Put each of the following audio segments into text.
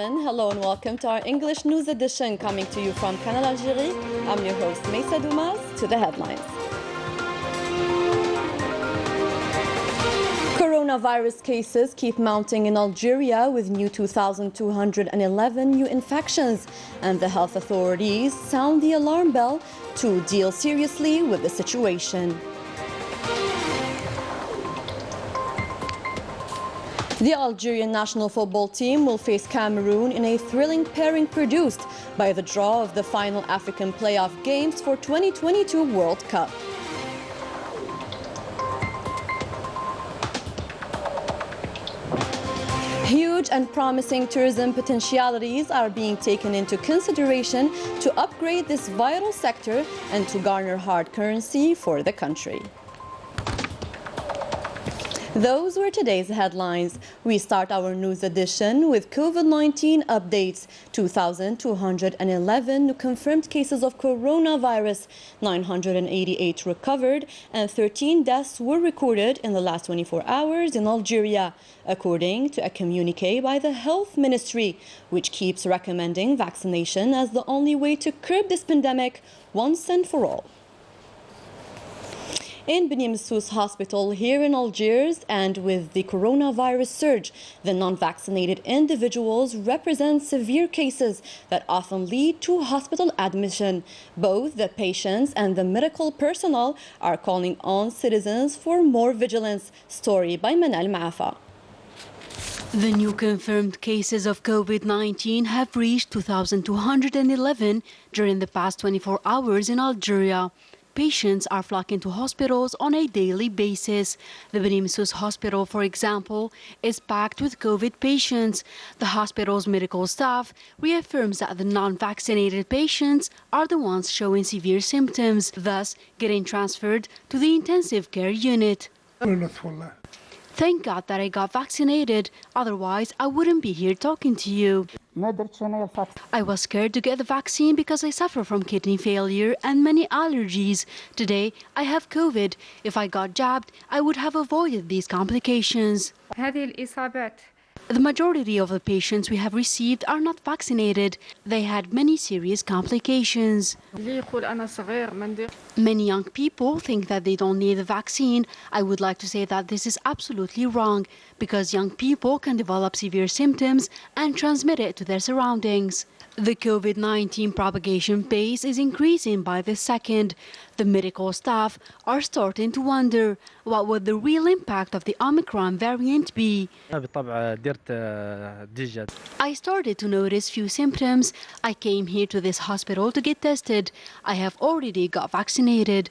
gentlemen, hello and welcome to our English news edition coming to you from Canal, Algérie. I'm your host, Maysa Dumas. To the headlines. Coronavirus cases keep mounting in Algeria with new 2,211 new infections, and the health authorities sound the alarm bell to deal seriously with the situation. The Algerian national football team will face Cameroon in a thrilling pairing produced by the draw of the final African playoff games for 2022 World Cup. Huge and promising tourism potentialities are being taken into consideration to upgrade this vital sector and to garner hard currency for the country. Those were today's headlines. We start our news edition with COVID-19 updates. 2,211 new confirmed cases of coronavirus, 988 recovered, and 13 deaths were recorded in the last 24 hours in Algeria, according to a communiqué by the Health Ministry, which keeps recommending vaccination as the only way to curb this pandemic once and for all. In Beni Messous Hospital here in Algiers, and with the coronavirus surge, the non-vaccinated individuals represent severe cases that often lead to hospital admission. Both the patients and the medical personnel are calling on citizens for more vigilance. Story by Manal Maafa. The new confirmed cases of COVID-19 have reached 2,211 during the past 24 hours in Algeria. Patients are flocking to hospitals on a daily basis. The Beni Messous Hospital, for example, is packed with COVID patients. The hospital's medical staff reaffirms that the non-vaccinated patients are the ones showing severe symptoms, thus getting transferred to the intensive care unit. Thank God that I got vaccinated, otherwise I wouldn't be here talking to you. I was scared to get the vaccine because I suffer from kidney failure and many allergies. Today, I have COVID. If I got jabbed, I would have avoided these complications. The majority of the patients we have received are not vaccinated. They had many serious complications. Many young people think that they don't need the vaccine. I would like to say that this is absolutely wrong, because young people can develop severe symptoms and transmit it to their surroundings. The COVID-19 propagation pace is increasing by the second. The medical staff are starting to wonder what would the real impact of the Omicron variant be. I started to notice few symptoms. I came here to this hospital to get tested. I have already got vaccinated.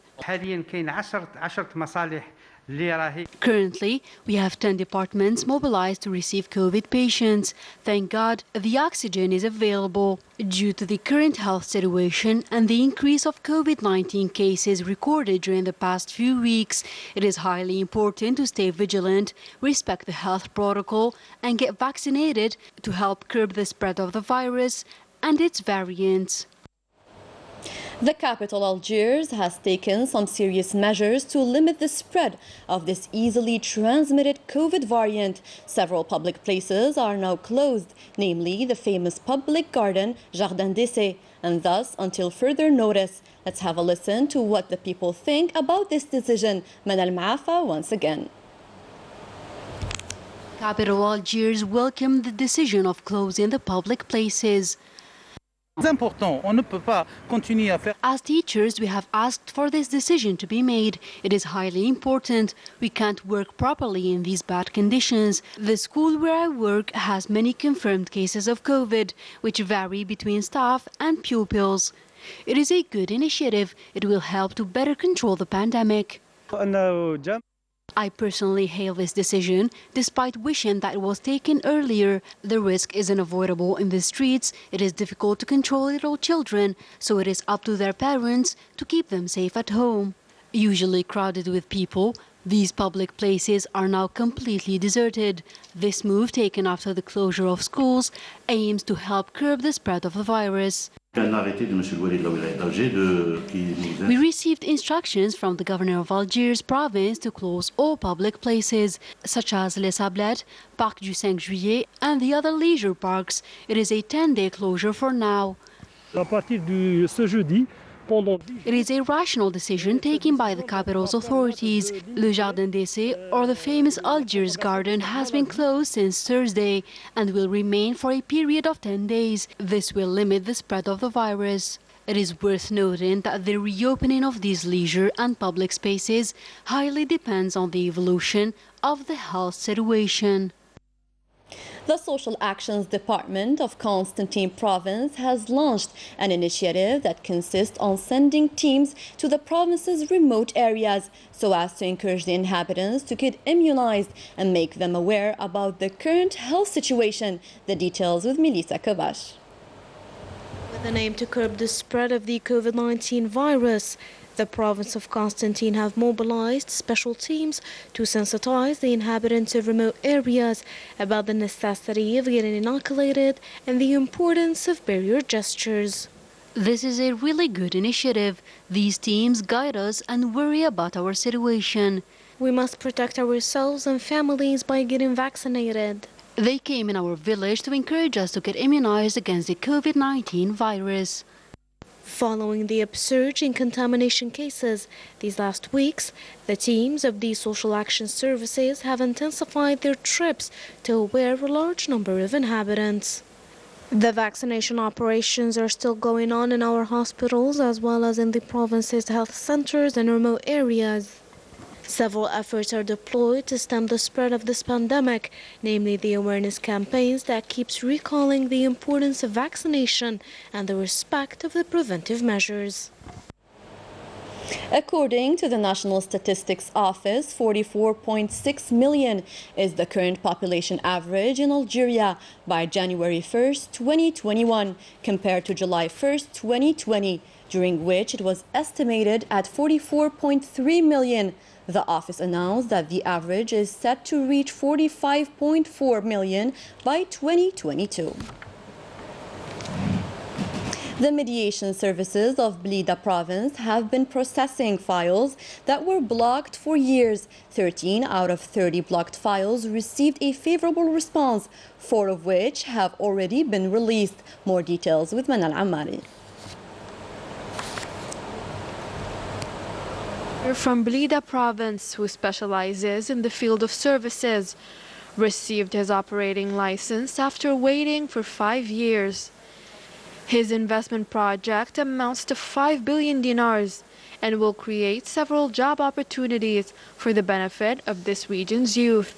Currently, we have 10 departments mobilized to receive COVID patients. Thank God the oxygen is available. Due to the current health situation and the increase of COVID-19 cases recorded during the past few weeks, it is highly important to stay vigilant, respect the health protocol, and get vaccinated to help curb the spread of the virus and its variants. The capital, Algiers, has taken some serious measures to limit the spread of this easily transmitted COVID variant. Several public places are now closed, namely the famous public garden Jardin d'Essai, and thus until further notice. Let's have a listen to what the people think about this decision. Manal Maafa once again. Capital Algiers welcomed the decision of closing the public places. As teachers, we have asked for this decision to be made. It is highly important. We can't work properly in these bad conditions. The school where I work has many confirmed cases of COVID, which vary between staff and pupils. It is a good initiative. It will help to better control the pandemic. I personally hail this decision, despite wishing that it was taken earlier. The risk is unavoidable in the streets. It is difficult to control little children, so it is up to their parents to keep them safe at home. Usually crowded with people, these public places are now completely deserted. This move, taken after the closure of schools, aims to help curb the spread of the virus. We received instructions from the governor of Algiers province to close all public places, such as Les Sablettes, Parc du 5 Juillet, and the other leisure parks. It is a 10-day closure for now. À partir de ce jeudi, pendant 10 jours, It is a rational decision taken by the capital's authorities. Le Jardin d'Essai, or the famous Algiers Garden, has been closed since Thursday and will remain for a period of 10 days. This will limit the spread of the virus. It is worth noting that the reopening of these leisure and public spaces highly depends on the evolution of the health situation. The Social Actions Department of Constantine Province has launched an initiative that consists on sending teams to the province's remote areas so as to encourage the inhabitants to get immunized and make them aware about the current health situation. The details with Melissa Kabash. With an aim to curb the spread of the COVID-19 virus, the province of Constantine have mobilized special teams to sensitize the inhabitants of remote areas about the necessity of getting inoculated and the importance of barrier gestures. This is a really good initiative. These teams guide us and worry about our situation. We must protect ourselves and families by getting vaccinated. They came in our village to encourage us to get immunized against the COVID-19 virus. Following the upsurge in contamination cases these last weeks, the teams of the social action services have intensified their trips to aware a large number of inhabitants. The vaccination operations are still going on in our hospitals as well as in the province's health centers and remote areas. Several efforts are deployed to stem the spread of this pandemic, namely the awareness campaigns that keeps recalling the importance of vaccination and the respect of the preventive measures. According to the National Statistics Office, 44.6 million is the current population average in Algeria by January 1st, 2021, compared to July 1st, 2020, during which it was estimated at 44.3 million. The office announced that the average is set to reach 45.4 million by 2022. The mediation services of Blida province have been processing files that were blocked for years. 13 out of 30 blocked files received a favorable response, 4 of which have already been released. More details with Manal Ammari. From Blida province, who specializes in the field of services, received his operating license after waiting for 5 years. His investment project amounts to 5 billion dinars and will create several job opportunities for the benefit of this region's youth.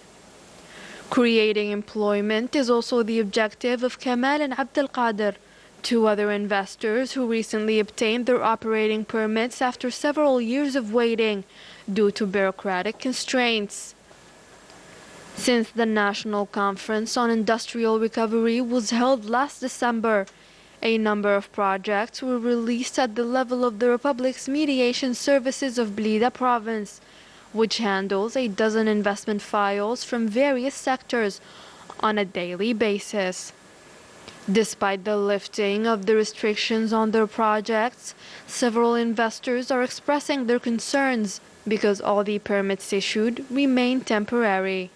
Creating employment is also the objective of Canal and Abdel Qadir, 2 other investors who recently obtained their operating permits after several years of waiting due to bureaucratic constraints. Since the National Conference on Industrial Recovery was held last December, a number of projects were released at the level of the Republic's mediation services of Blida province, which handles a dozen investment files from various sectors on a daily basis. Despite the lifting of the restrictions on their projects, several investors are expressing their concerns because all the permits issued remain temporary.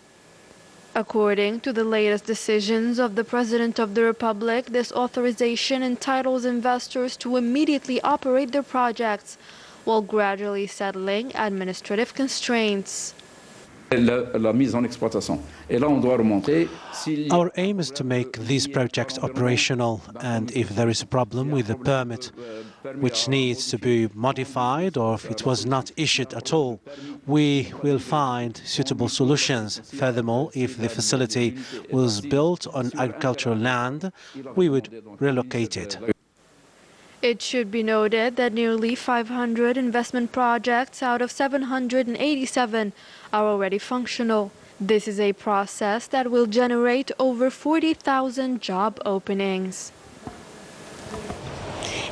According to the latest decisions of the President of the Republic, this authorization entitles investors to immediately operate their projects while gradually settling administrative constraints. La mise en exploitation. Et là, on doit remonter. Our aim is to make these projects operational, and if there is a problem with the permit which needs to be modified or if it was not issued at all, we will find suitable solutions. Furthermore, if the facility was built on agricultural land, we would relocate it. It should be noted that nearly 500 investment projects out of 787 are already functional. This is a process that will generate over 40,000 job openings.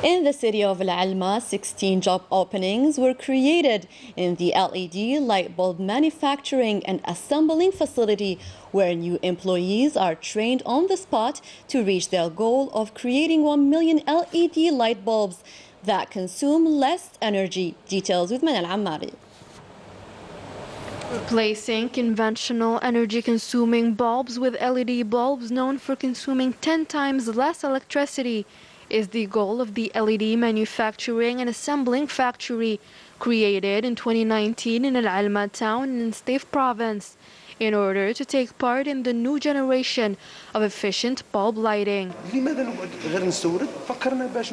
In the city of Al Alma, 16 job openings were created in the LED light bulb manufacturing and assembling facility, where new employees are trained on the spot to reach their goal of creating 1 million LED light bulbs that consume less energy. Details with Manal Ammari. Replacing conventional energy-consuming bulbs with LED bulbs known for consuming 10 times less electricity is the goal of the LED manufacturing and assembling factory created in 2019 in Al Alma town in State province in order to take part in the new generation of efficient bulb lighting.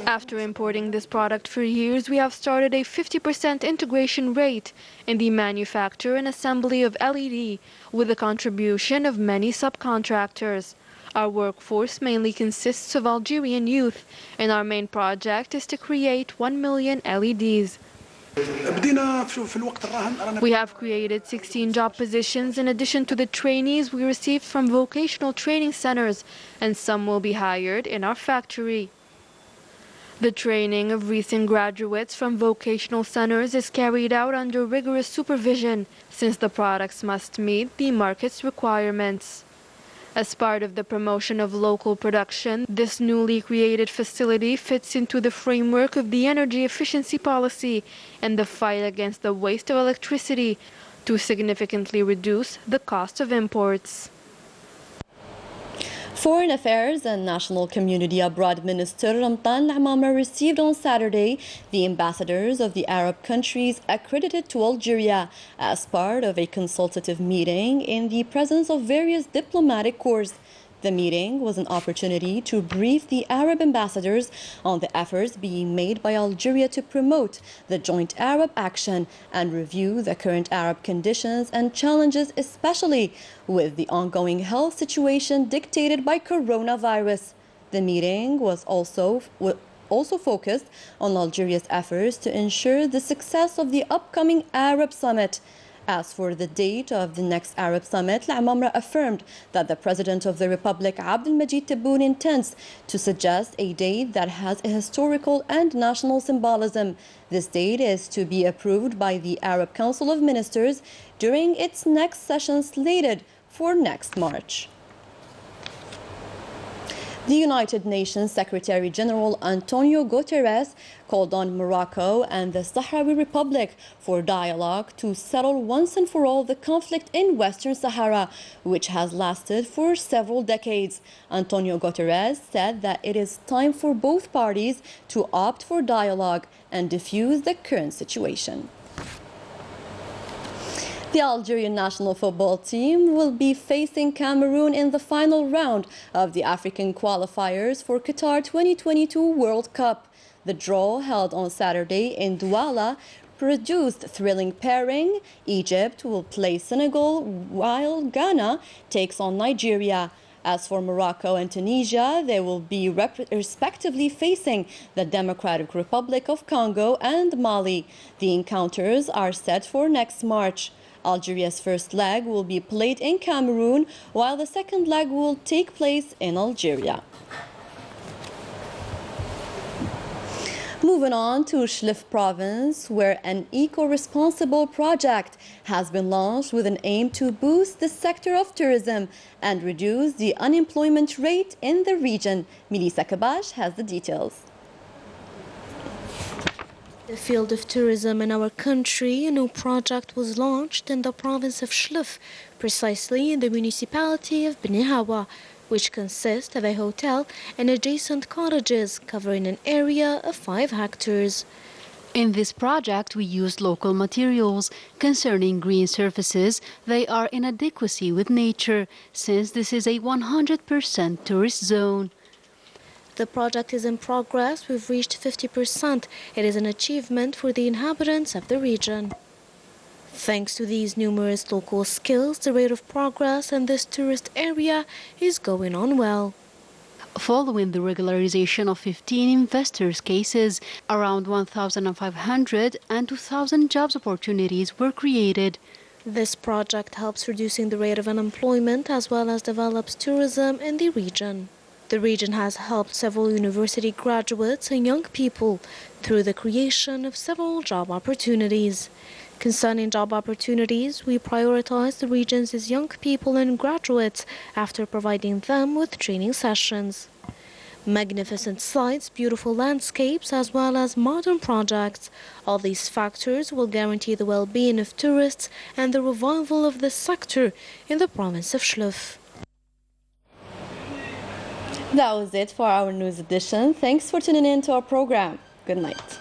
After importing this product for years, we have started a 50% integration rate in the manufacture and assembly of LED with the contribution of many subcontractors. Our workforce mainly consists of Algerian youth, and our main project is to create 1 million LEDs. We have created 16 job positions in addition to the trainees we received from vocational training centers, and some will be hired in our factory. The training of recent graduates from vocational centers is carried out under rigorous supervision, since the products must meet the market's requirements. As part of the promotion of local production, this newly created facility fits into the framework of the energy efficiency policy and the fight against the waste of electricity to significantly reduce the cost of imports. Foreign Affairs and National Community Abroad Minister Ramtan Al-Amama received on Saturday the ambassadors of the Arab countries accredited to Algeria as part of a consultative meeting in the presence of various diplomatic corps. The meeting was an opportunity to brief the Arab ambassadors on the efforts being made by Algeria to promote the joint Arab action and review the current Arab conditions and challenges, especially with the ongoing health situation dictated by coronavirus. The meeting was also focused on Algeria's efforts to ensure the success of the upcoming Arab summit. As for the date of the next Arab summit, Al-Amamra affirmed that the President of the Republic, Abdelmajid Tebboune, intends to suggest a date that has a historical and national symbolism. This date is to be approved by the Arab Council of Ministers during its next session slated for next March. The United Nations Secretary General Antonio Guterres called on Morocco and the Sahrawi Republic for dialogue to settle once and for all the conflict in Western Sahara, which has lasted for several decades. Antonio Guterres said that it is time for both parties to opt for dialogue and defuse the current situation. The Algerian national football team will be facing Cameroon in the final round of the African qualifiers for Qatar 2022 World Cup. The draw, held on Saturday in Douala, produced thrilling pairing. Egypt will play Senegal while Ghana takes on Nigeria. As for Morocco and Tunisia, they will be respectively facing the Democratic Republic of Congo and Mali. The encounters are set for next March. Algeria's first leg will be played in Cameroon, while the second leg will take place in Algeria. Moving on to Shlif province, where an eco-responsible project has been launched with an aim to boost the sector of tourism and reduce the unemployment rate in the region. Melissa Kabash has the details. The field of tourism in our country, a new project was launched in the province of Shlif, precisely in the municipality of Beni Hawa, which consists of a hotel and adjacent cottages covering an area of 5 hectares. In this project, we used local materials. Concerning green surfaces, they are in adequacy with nature, since this is a 100% tourist zone. The project is in progress. We've reached 50%. It is an achievement for the inhabitants of the region. Thanks to these numerous local skills, the rate of progress in this tourist area is going on well. Following the regularization of 15 investors' cases, around 1,500 and 2,000 jobs opportunities were created. This project helps reducing the rate of unemployment as well as develops tourism in the region. The region has helped several university graduates and young people through the creation of several job opportunities. Concerning job opportunities, we prioritize the region's young people and graduates after providing them with training sessions. Magnificent sites, beautiful landscapes, as well as modern projects. All these factors will guarantee the well-being of tourists and the revival of the sector in the province of Shlouf. That was it for our news edition. Thanks for tuning in to our program. Good night.